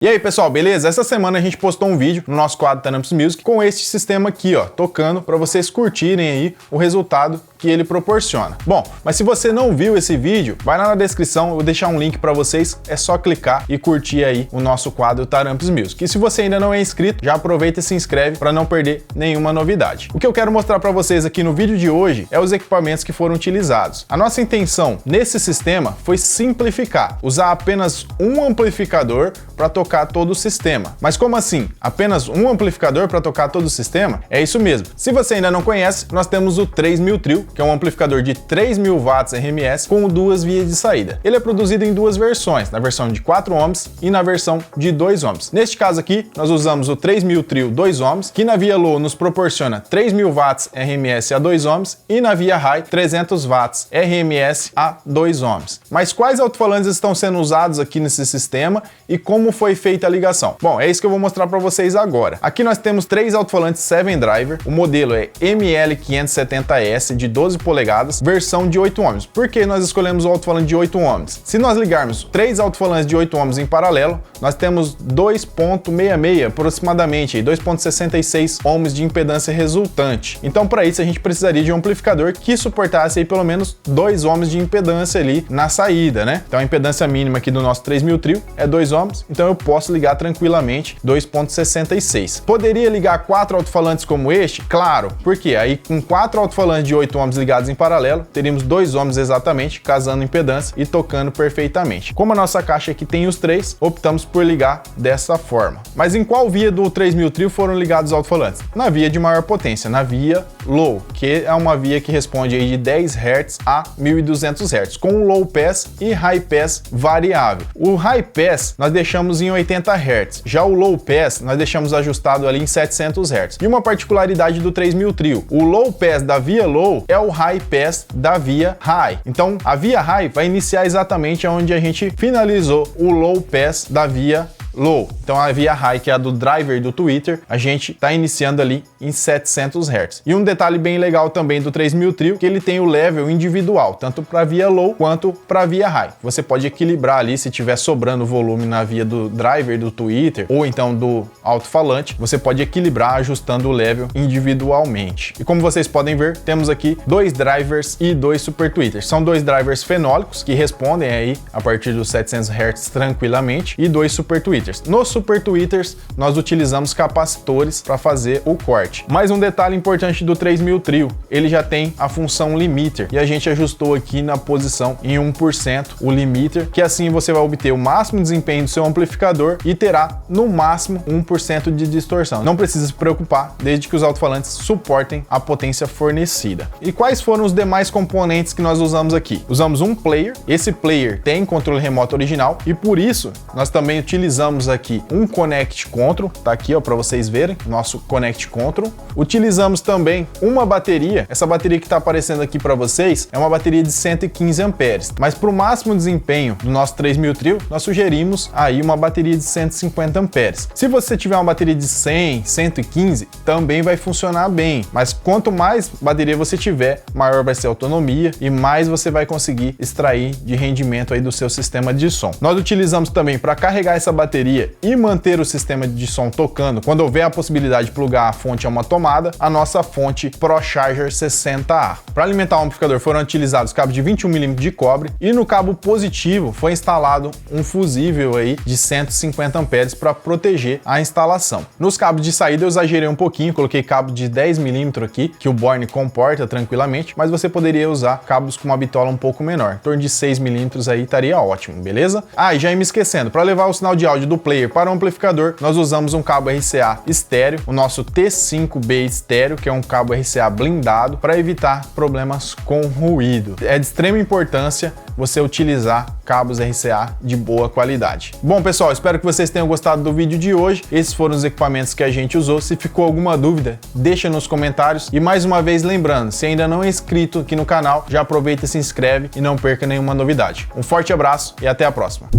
E aí pessoal, beleza? Essa semana a gente postou um vídeo no nosso quadro Tanampes Music com este sistema aqui, ó, tocando para vocês curtirem aí o resultado que ele proporciona. Bom, mas se você não viu esse vídeo, vai lá na descrição, eu vou deixar um link para vocês, é só clicar e curtir aí o nosso quadro Tanampes Music. E se você ainda não é inscrito, já aproveita e se inscreve para não perder nenhuma novidade. O que eu quero mostrar para vocês aqui no vídeo de hoje é os equipamentos que foram utilizados. A nossa intenção nesse sistema foi simplificar, usar apenas um amplificador para tocar todo o sistema. Mas como assim? Apenas um amplificador para tocar todo o sistema? É isso mesmo. Se você ainda não conhece, nós temos o 3000 Trio, que é um amplificador de 3000 watts RMS com duas vias de saída. Ele é produzido em duas versões, na versão de 4 ohms e na versão de 2 ohms. Neste caso aqui, nós usamos o 3000 Trio 2 ohms, que na via low nos proporciona 3000 watts RMS a 2 ohms e na via high 300 watts RMS a 2 ohms. Mas quais alto-falantes estão sendo usados aqui nesse sistema e como foi feita a ligação? Bom, é isso que eu vou mostrar para vocês agora. Aqui nós temos 3 alto-falantes 7 driver, o modelo é ML570S de 12 polegadas, versão de 8 ohms. Por que nós escolhemos o alto-falante de 8 ohms? Se nós ligarmos 3 alto-falantes de 8 ohms em paralelo, nós temos 2.66 aproximadamente, 2.66 ohms de impedância resultante. Então para isso a gente precisaria de um amplificador que suportasse aí pelo menos 2 ohms de impedância ali na saída, né? Então a impedância mínima aqui do nosso 3000 Trio é 2 ohms, então eu posso ligar tranquilamente 2.66. Poderia ligar 4 alto-falantes como este? Claro, porque aí com 4 alto-falantes de 8 ohms ligados em paralelo, teríamos 2 ohms exatamente, casando impedância e tocando perfeitamente. Como a nossa caixa aqui tem os 3, optamos por ligar dessa forma. Mas em qual via do 3000 Trio foram ligados os alto-falantes? Na via de maior potência, na via low, que é uma via que responde aí de 10 Hz a 1200 Hz, com um low pass e high pass variável. O high pass nós deixamos em 80 Hz, já o low pass nós deixamos ajustado ali em 700 Hz. E uma particularidade do 3000 Trio, o low pass da via low é o high pass da via high. Então a via high vai iniciar exatamente onde a gente finalizou o low pass da via low. Então a via high, que é a do driver do Twitter, a gente está iniciando ali em 700 Hz. E um detalhe bem legal também do 3000 Trio, que ele tem o level individual, tanto para via low quanto para via high. Você pode equilibrar ali, se tiver sobrando volume na via do driver do Twitter ou então do alto-falante, você pode equilibrar ajustando o level individualmente. E como vocês podem ver, temos aqui 2 drivers e 2 super tweeters. São 2 drivers fenólicos que respondem aí a partir dos 700 Hz tranquilamente e 2 super tweeters. Nos super tweeters, nós utilizamos capacitores para fazer o corte. Mais um detalhe importante do 3000 Trio, ele já tem a função limiter e a gente ajustou aqui na posição em 1% o limiter, que assim você vai obter o máximo desempenho do seu amplificador e terá no máximo 1% de distorção. Não precisa se preocupar, desde que os alto-falantes suportem a potência fornecida. E quais foram os demais componentes que nós usamos aqui? Usamos um player, esse player tem controle remoto original e por isso nós também utilizamos aqui um Connect Control, tá aqui ó para vocês verem, nosso Connect Control. Utilizamos também uma bateria, essa bateria que está aparecendo aqui para vocês é uma bateria de 115 amperes, mas para o máximo desempenho do nosso 3000 Trio, nós sugerimos aí uma bateria de 150 amperes. Se você tiver uma bateria de 100, 115, também vai funcionar bem, mas quanto mais bateria você tiver, maior vai ser a autonomia e mais você vai conseguir extrair de rendimento aí do seu sistema de som. Nós utilizamos também para carregar essa bateria e manter o sistema de som tocando quando houver a possibilidade de plugar a fonte a uma tomada, a nossa fonte ProCharger 60A. Para alimentar o amplificador foram utilizados cabos de 21 mm de cobre e no cabo positivo foi instalado um fusível aí de 150 amperes para proteger a instalação. Nos cabos de saída eu exagerei um pouquinho, coloquei cabo de 10 mm aqui, que o Borne comporta tranquilamente, mas você poderia usar cabos com uma bitola um pouco menor, em torno de 6 mm aí estaria ótimo, beleza? Ah, e já ia me esquecendo, para levar o sinal de áudio do player para o amplificador, nós usamos um cabo RCA estéreo, o nosso T5B estéreo, que é um cabo RCA blindado para evitar problemas com ruído. É de extrema importância você utilizar cabos RCA de boa qualidade. Bom, pessoal, espero que vocês tenham gostado do vídeo de hoje. Esses foram os equipamentos que a gente usou. Se ficou alguma dúvida, deixa nos comentários. E mais uma vez lembrando, se ainda não é inscrito aqui no canal, já aproveita e se inscreve e não perca nenhuma novidade. Um forte abraço e até a próxima.